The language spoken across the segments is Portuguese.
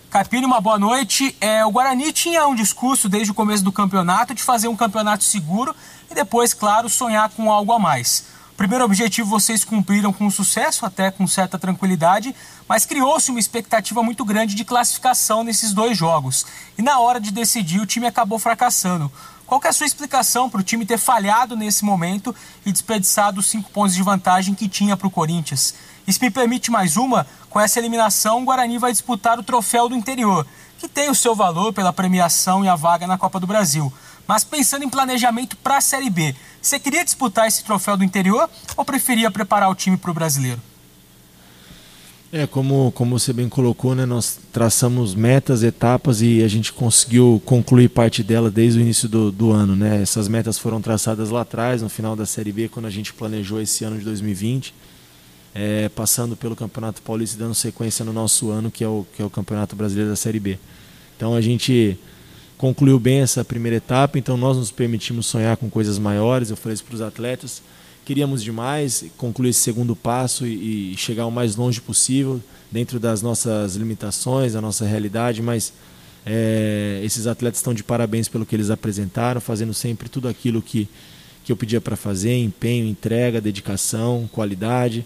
Carpini, uma boa noite. O Guarani tinha um discurso desde o começo do campeonato de fazer um campeonato seguro e depois, claro, sonhar com algo a mais. O primeiro objetivo vocês cumpriram com sucesso, até com certa tranquilidade, mas criou-se uma expectativa muito grande de classificação nesses 2 jogos. E na hora de decidir, o time acabou fracassando. Qual que é a sua explicação para o time ter falhado nesse momento e desperdiçado os 5 pontos de vantagem que tinha para o Corinthians? E se me permite mais uma, com essa eliminação, o Guarani vai disputar o Troféu do Interior, que tem o seu valor pela premiação e a vaga na Copa do Brasil. Mas pensando em planejamento para a Série B, você queria disputar esse Troféu do Interior ou preferia preparar o time para o Brasileiro? Como você bem colocou, né, nós traçamos metas, etapas e a gente conseguiu concluir parte dela desde o início do ano. Né? Essas metas foram traçadas lá atrás, no final da Série B, quando a gente planejou esse ano de 2020. Passando pelo Campeonato Paulista e dando sequência no nosso ano, que é o Campeonato Brasileiro da Série B. Então a gente concluiu bem essa primeira etapa, então nós nos permitimos sonhar com coisas maiores. Eu falei isso para os atletas, queríamos demais concluir esse segundo passo e chegar o mais longe possível, dentro das nossas limitações, da nossa realidade, mas esses atletas estão de parabéns pelo que eles apresentaram, fazendo sempre tudo aquilo que eu pedia para fazer, empenho, entrega, dedicação, qualidade.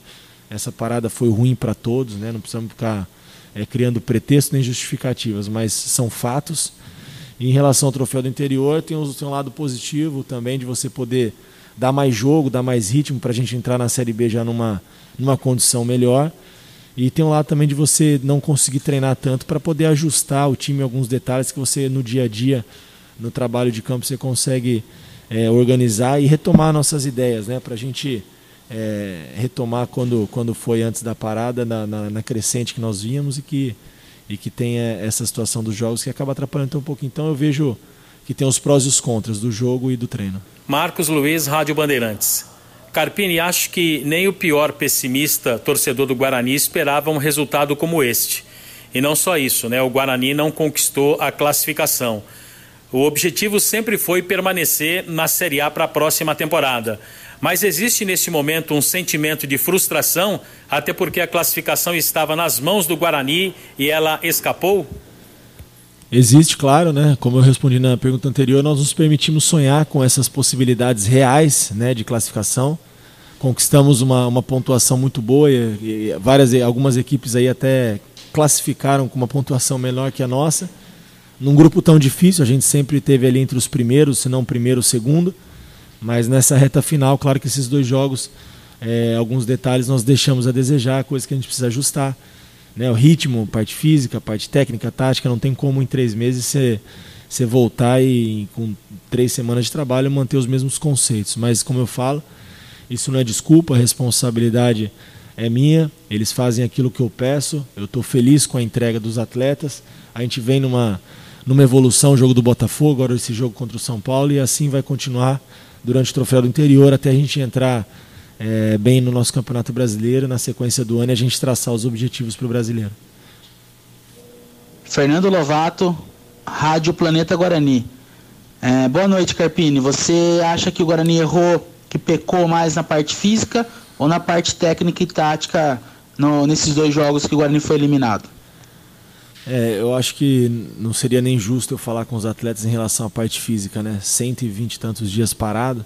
Essa parada foi ruim para todos, né? Não precisamos ficar criando pretexto nem justificativas, mas são fatos. E em relação ao Troféu do Interior, tem um lado positivo também de você poder dar mais jogo, dar mais ritmo para a gente entrar na Série B já numa condição melhor. E tem um lado também de você não conseguir treinar tanto para poder ajustar o time em alguns detalhes que você no dia a dia, no trabalho de campo, você consegue organizar e retomar nossas ideias, né? Para a gente retomar quando foi antes da parada, na crescente que nós víamos e que tem essa situação dos jogos que acaba atrapalhando um pouco. Então eu vejo que tem os prós e os contras do jogo e do treino. Marcos Luiz, Rádio Bandeirantes. Carpini, acho que nem o pior pessimista torcedor do Guarani esperava um resultado como este. E não só isso, né? O Guarani não conquistou a classificação. O objetivo sempre foi permanecer na Série A para a próxima temporada. Mas existe neste momento um sentimento de frustração, até porque a classificação estava nas mãos do Guarani e ela escapou? Existe, claro, né? Como eu respondi na pergunta anterior, nós nos permitimos sonhar com essas possibilidades reais, né, de classificação. Conquistamos uma pontuação muito boa e algumas equipes aí até classificaram com uma pontuação menor que a nossa. Num grupo tão difícil, a gente sempre teve ali entre os primeiros, se não o primeiro, o segundo. Mas nessa reta final, claro que esses 2 jogos, alguns detalhes nós deixamos a desejar, coisas que a gente precisa ajustar. Né? O ritmo, parte física, parte técnica, tática, não tem como em 3 meses você voltar e com 3 semanas de trabalho manter os mesmos conceitos. Mas como eu falo, isso não é desculpa, a responsabilidade é minha, eles fazem aquilo que eu peço, eu estou feliz com a entrega dos atletas, a gente vem numa evolução, o jogo do Botafogo, agora esse jogo contra o São Paulo, e assim vai continuar durante o Troféu do Interior, até a gente entrar bem no nosso Campeonato Brasileiro, na sequência do ano, e a gente traçar os objetivos para o Brasileiro. Fernando Lovato, Rádio Planeta Guarani. Boa noite, Carpini. Você acha que o Guarani errou, que pecou mais na parte física ou na parte técnica e tática nesses 2 jogos que o Guarani foi eliminado? Eu acho que não seria nem justo eu falar com os atletas em relação à parte física, né? 120 e tantos dias parado.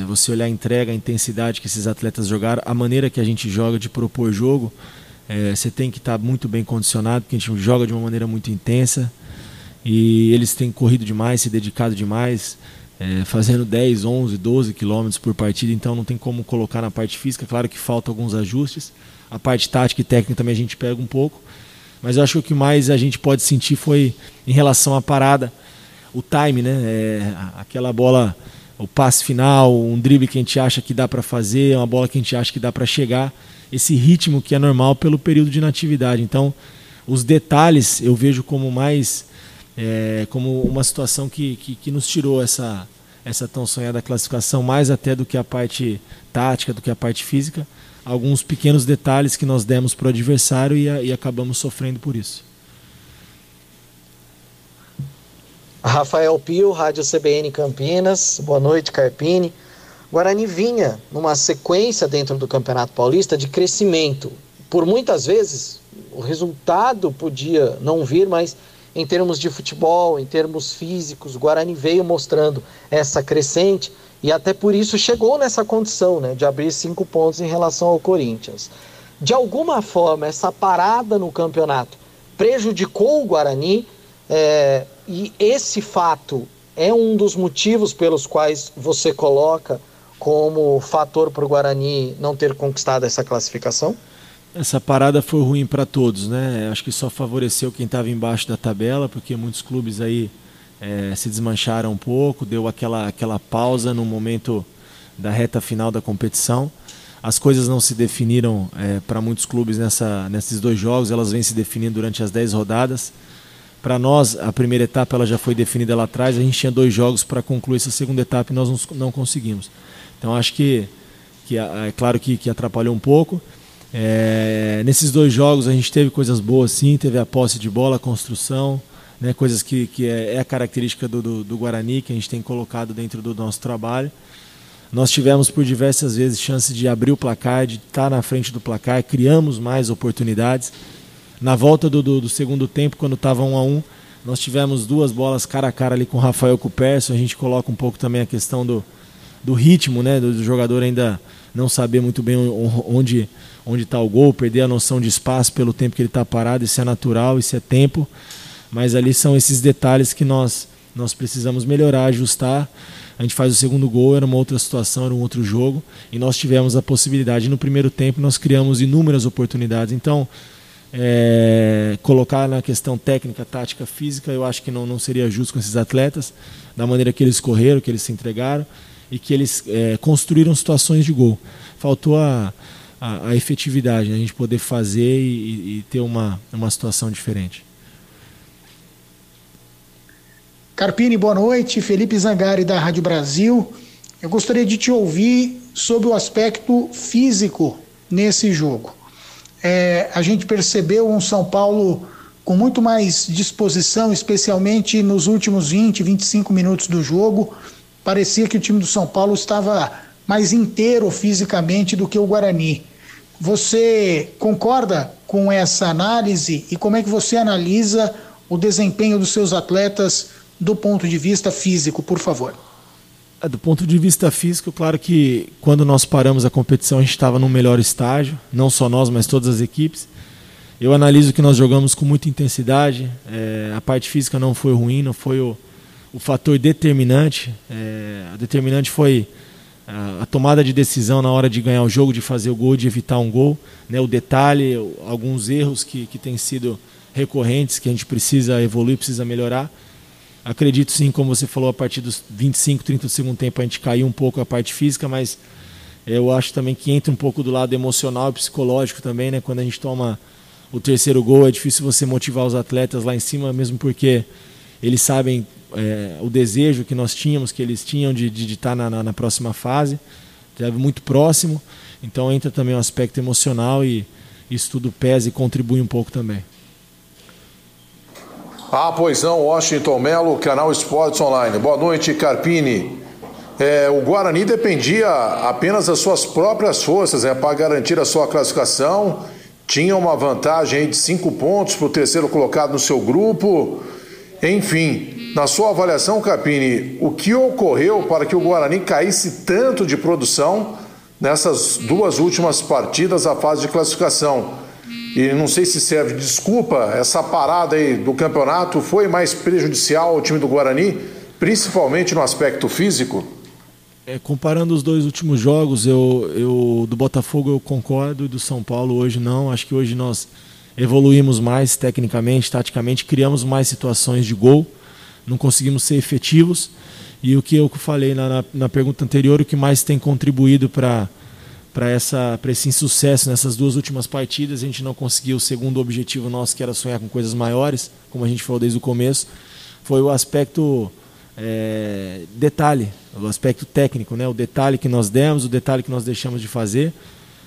Você olhar a entrega, a intensidade que esses atletas jogaram, a maneira que a gente joga de propor jogo, você tem que estar muito bem condicionado, porque a gente joga de uma maneira muito intensa e eles têm corrido demais, se dedicado demais, fazendo 10, 11, 12 quilômetros por partida, então não tem como colocar na parte física. Claro que falta alguns ajustes, a parte tática e técnica também a gente pega um pouco. Mas eu acho que o que mais a gente pode sentir foi em relação à parada, o time, né? Aquela bola, o passe final, um drible que a gente acha que dá para fazer, uma bola que a gente acha que dá para chegar, esse ritmo que é normal pelo período de inatividade. Então, os detalhes eu vejo como mais, como uma situação que nos tirou essa tão sonhada classificação, mais até do que a parte tática, do que a parte física. Alguns pequenos detalhes que nós demos para o adversário e acabamos sofrendo por isso. Rafael Pio, Rádio CBN Campinas. Boa noite, Carpini. Guarani vinha numa sequência dentro do Campeonato Paulista de crescimento. Por muitas vezes, o resultado podia não vir, mas em termos de futebol, em termos físicos, o Guarani veio mostrando essa crescente e até por isso chegou nessa condição, né, de abrir 5 pontos em relação ao Corinthians. De alguma forma, essa parada no campeonato prejudicou o Guarani, e esse fato é um dos motivos pelos quais você coloca como fator para o Guarani não ter conquistado essa classificação? Essa parada foi ruim para todos, né? Acho que só favoreceu quem estava embaixo da tabela, porque muitos clubes aí se desmancharam um pouco, deu aquela pausa no momento da reta final da competição. As coisas não se definiram para muitos clubes nesses 2 jogos, elas vêm se definindo durante as 10 rodadas. Para nós, a primeira etapa ela já foi definida lá atrás, a gente tinha 2 jogos para concluir essa segunda etapa e nós não conseguimos. Então acho que é claro que atrapalhou um pouco. Nesses 2 jogos a gente teve coisas boas sim, teve a posse de bola, a construção, né, coisas que é a característica do Guarani, que a gente tem colocado dentro do nosso trabalho. Nós tivemos por diversas vezes chance de abrir o placar, de estar na frente do placar, criamos mais oportunidades. Na volta do segundo tempo, quando estava 1-1, nós tivemos 2 bolas cara a cara ali com o Rafael Cuperso. A gente coloca um pouco também a questão do ritmo, né, do jogador ainda não saber muito bem onde está o gol, perder a noção de espaço pelo tempo que ele está parado. Isso é natural, isso é tempo, mas ali são esses detalhes que nós precisamos melhorar, ajustar. A gente faz o segundo gol, era uma outra situação, era um outro jogo, e nós tivemos a possibilidade. No primeiro tempo nós criamos inúmeras oportunidades. Então, colocar na questão técnica, tática, física, eu acho que não seria justo com esses atletas, da maneira que eles correram, que eles se entregaram e que eles construíram situações de gol. Faltou a efetividade, né? A gente poder fazer e ter uma situação diferente. Carpini, boa noite. Felipe Zangari, da Rádio Brasil. Eu gostaria de te ouvir sobre o aspecto físico nesse jogo. A gente percebeu um São Paulo com muito mais disposição, especialmente nos últimos 20, 25 minutos do jogo. Parecia que o time do São Paulo estava mais inteiro fisicamente do que o Guarani. Você concorda com essa análise e como é que você analisa o desempenho dos seus atletas do ponto de vista físico, por favor? Do ponto de vista físico, claro que quando nós paramos a competição a gente estava no melhor estágio, não só nós, mas todas as equipes. Eu analiso que nós jogamos com muita intensidade, a parte física não foi ruim, não foi o fator determinante. A determinante foi a tomada de decisão na hora de ganhar o jogo, de fazer o gol, de evitar um gol, né? O detalhe, alguns erros que têm sido recorrentes, que a gente precisa evoluir, precisa melhorar. Acredito sim, como você falou, a partir dos 25, 30 do segundo tempo a gente caiu um pouco a parte física, mas eu acho também que entra um pouco do lado emocional e psicológico também, né? Quando a gente toma o terceiro gol é difícil você motivar os atletas lá em cima, mesmo porque eles sabem o desejo que nós tínhamos, que eles tinham de estar na próxima fase, esteve muito próximo, então entra também o aspecto emocional e isso tudo pesa e contribui um pouco também. Pois não, Washington Melo, Canal Esportes Online. Boa noite, Carpini. O Guarani dependia apenas das suas próprias forças para garantir a sua classificação. Tinha uma vantagem aí de 5 pontos para o terceiro colocado no seu grupo. Enfim, na sua avaliação, Carpini, o que ocorreu para que o Guarani caísse tanto de produção nessas 2 últimas partidas da fase de classificação? E não sei se serve de desculpa, essa parada aí do campeonato foi mais prejudicial ao time do Guarani, principalmente no aspecto físico? Comparando os 2 últimos jogos, eu do Botafogo eu concordo, e do São Paulo hoje não. Acho que hoje nós evoluímos mais tecnicamente, taticamente, criamos mais situações de gol, não conseguimos ser efetivos. E o que eu falei na pergunta anterior, o que mais tem contribuído para esse insucesso nessas 2 últimas partidas, a gente não conseguiu o segundo objetivo nosso, que era sonhar com coisas maiores, como a gente falou desde o começo, foi o aspecto detalhe, o aspecto técnico, né? O detalhe que nós demos, o detalhe que nós deixamos de fazer,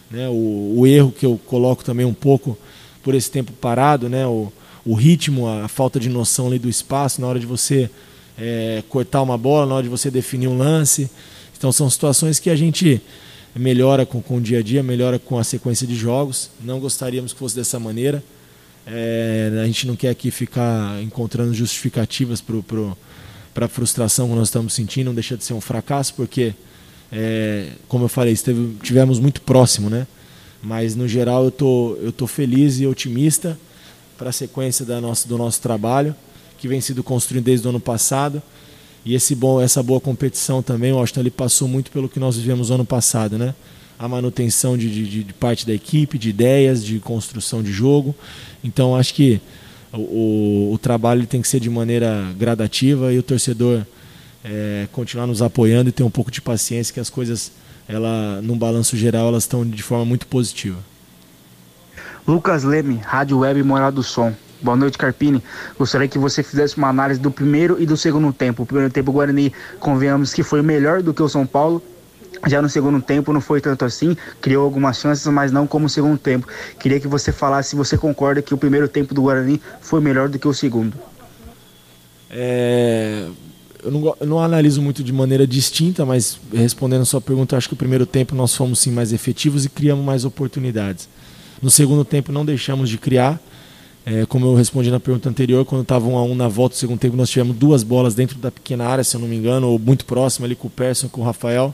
né? O erro que eu coloco também um pouco por esse tempo parado, né? O ritmo, a falta de noção ali do espaço, na hora de você cortar uma bola, na hora de você definir um lance. Então são situações que a gente melhora com o dia a dia, melhora com a sequência de jogos. Não gostaríamos que fosse dessa maneira, A gente não quer aqui ficar encontrando justificativas para a frustração que nós estamos sentindo, não deixa de ser um fracasso, porque, como eu falei, tivemos muito próximo, né? Mas, no geral, eu tô feliz e otimista para a sequência do nosso trabalho, que vem sido construído desde o ano passado. E essa boa competição também, o Washington, ele passou muito pelo que nós vivemos no ano passado, né? A manutenção de parte da equipe, de ideias, de construção de jogo. Então, acho que o trabalho tem que ser de maneira gradativa e o torcedor continuar nos apoiando e ter um pouco de paciência, que as coisas, num balanço geral, elas estão de forma muito positiva. Lucas Leme, Rádio Web Moral do Som. Boa noite, Carpini. Gostaria que você fizesse uma análise do primeiro e do segundo tempo. O primeiro tempo, o Guarani, convenhamos que foi melhor do que o São Paulo. Já no segundo tempo não foi tanto assim, criou algumas chances, mas não como o segundo tempo. Queria que você falasse se você concorda que o primeiro tempo do Guarani foi melhor do que o segundo. Eu não analiso muito de maneira distinta, mas respondendo a sua pergunta, acho que o primeiro tempo nós fomos sim mais efetivos e criamos mais oportunidades. No segundo tempo não deixamos de criar. Como eu respondi na pergunta anterior, quando estava 1-1 na volta do segundo tempo, nós tivemos 2 bolas dentro da pequena área, se eu não me engano, ou muito próximo ali com o Persson, com o Rafael,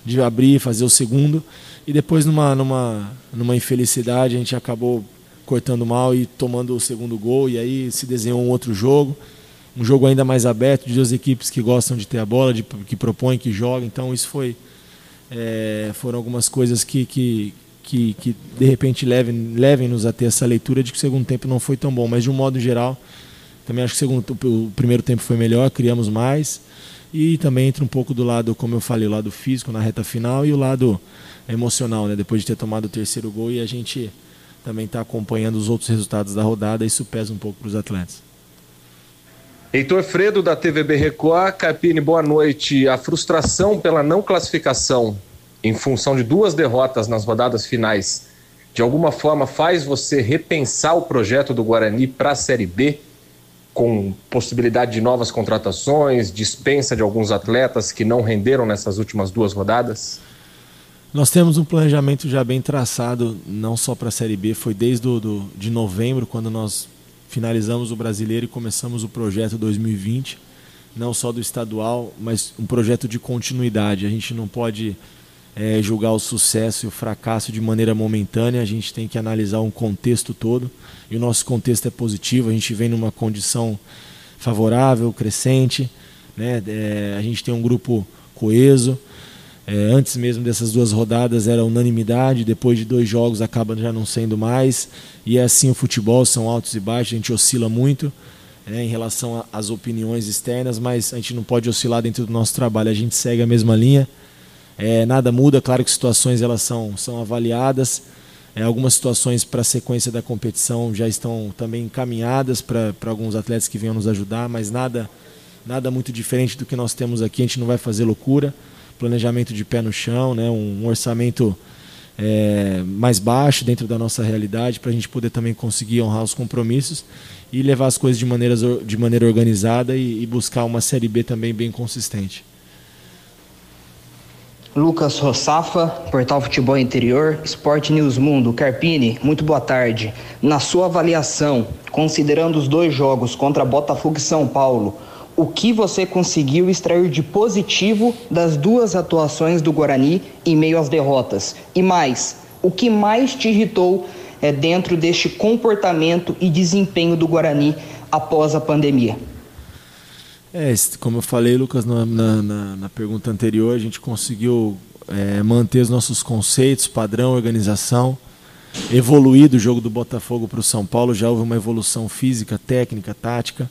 de abrir e fazer o segundo. E depois, numa infelicidade, a gente acabou cortando mal e tomando o segundo gol, e aí se desenhou um outro jogo. Um jogo ainda mais aberto, de 2 equipes que gostam de ter a bola, que propõem, que jogam. Então isso foram algumas coisas que de repente levem-nos a ter essa leitura de que o segundo tempo não foi tão bom. Mas de um modo geral, também acho que o primeiro tempo foi melhor, criamos mais. E também entra um pouco do lado, como eu falei, o lado físico na reta final e o lado emocional, né? Depois de ter tomado o terceiro gol, e a gente também está acompanhando os outros resultados da rodada, isso pesa um pouco para os atletas. Heitor Fredo, da TVB Record. Carpini, boa noite. A frustração pela não classificação em função de 2 derrotas nas rodadas finais, de alguma forma faz você repensar o projeto do Guarani para a Série B, com possibilidade de novas contratações, dispensa de alguns atletas que não renderam nessas últimas 2 rodadas? Nós temos um planejamento já bem traçado, não só para a Série B, foi desde de novembro, quando nós finalizamos o Brasileiro e começamos o projeto 2020, não só do estadual, mas um projeto de continuidade. A gente não pode julgar o sucesso e o fracasso de maneira momentânea, a gente tem que analisar um contexto todo, e o nosso contexto é positivo, a gente vem numa condição favorável, crescente, né? A gente tem um grupo coeso, antes mesmo dessas 2 rodadas era unanimidade, depois de 2 jogos acaba já não sendo mais, e é assim o futebol, são altos e baixos, a gente oscila muito em relação às opiniões externas, mas a gente não pode oscilar dentro do nosso trabalho, a gente segue a mesma linha. Nada muda, claro que situações elas são avaliadas, algumas situações para a sequência da competição já estão também encaminhadas para alguns atletas que venham nos ajudar, mas nada muito diferente do que nós temos aqui, a gente não vai fazer loucura, planejamento de pé no chão, né, um orçamento mais baixo dentro da nossa realidade, para a gente poder também conseguir honrar os compromissos e levar as coisas de maneira organizada e buscar uma Série B também bem consistente. Lucas Rossafa, Portal Futebol Interior, Sport News Mundo. Carpini, muito boa tarde. Na sua avaliação, considerando os 2 jogos contra Botafogo e São Paulo, o que você conseguiu extrair de positivo das 2 atuações do Guarani em meio às derrotas? E mais, o que mais te irritou dentro deste comportamento e desempenho do Guarani após a pandemia? Como eu falei, Lucas, na pergunta anterior, a gente conseguiu manter os nossos conceitos, padrão, organização, evoluir do jogo do Botafogo para o São Paulo, já houve uma evolução física, técnica, tática,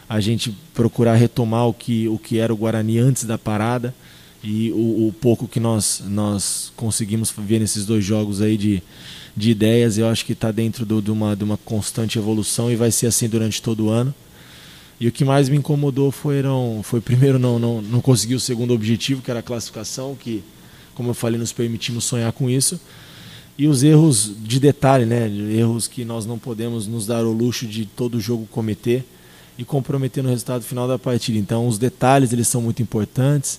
a gente procurar retomar o que era o Guarani antes da parada, e o pouco que nós conseguimos ver nesses 2 jogos aí de ideias, eu acho que está dentro de uma constante evolução, e vai ser assim durante todo o ano. E o que mais me incomodou foi primeiro não conseguir o segundo objetivo, que era a classificação, que, como eu falei, nos permitimos sonhar com isso. E os erros de detalhe, né? Erros que nós não podemos nos dar o luxo de todo jogo cometer e comprometer no resultado final da partida. Então os detalhes eles são muito importantes,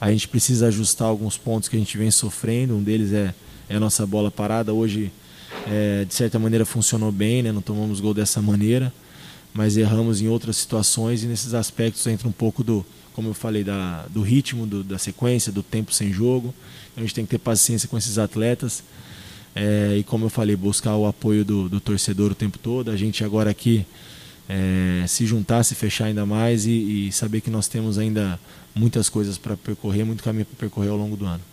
a gente precisa ajustar alguns pontos que a gente vem sofrendo, um deles é a nossa bola parada. Hoje de certa maneira funcionou bem, né? Não tomamos gol dessa maneira, mas erramos em outras situações, e nesses aspectos entra um pouco como eu falei, do ritmo, da sequência, do tempo sem jogo. A gente tem que ter paciência com esses atletas, e como eu falei, buscar o apoio do torcedor o tempo todo. A gente agora aqui se juntar, se fechar ainda mais e saber que nós temos ainda muitas coisas para percorrer, muito caminho para percorrer ao longo do ano.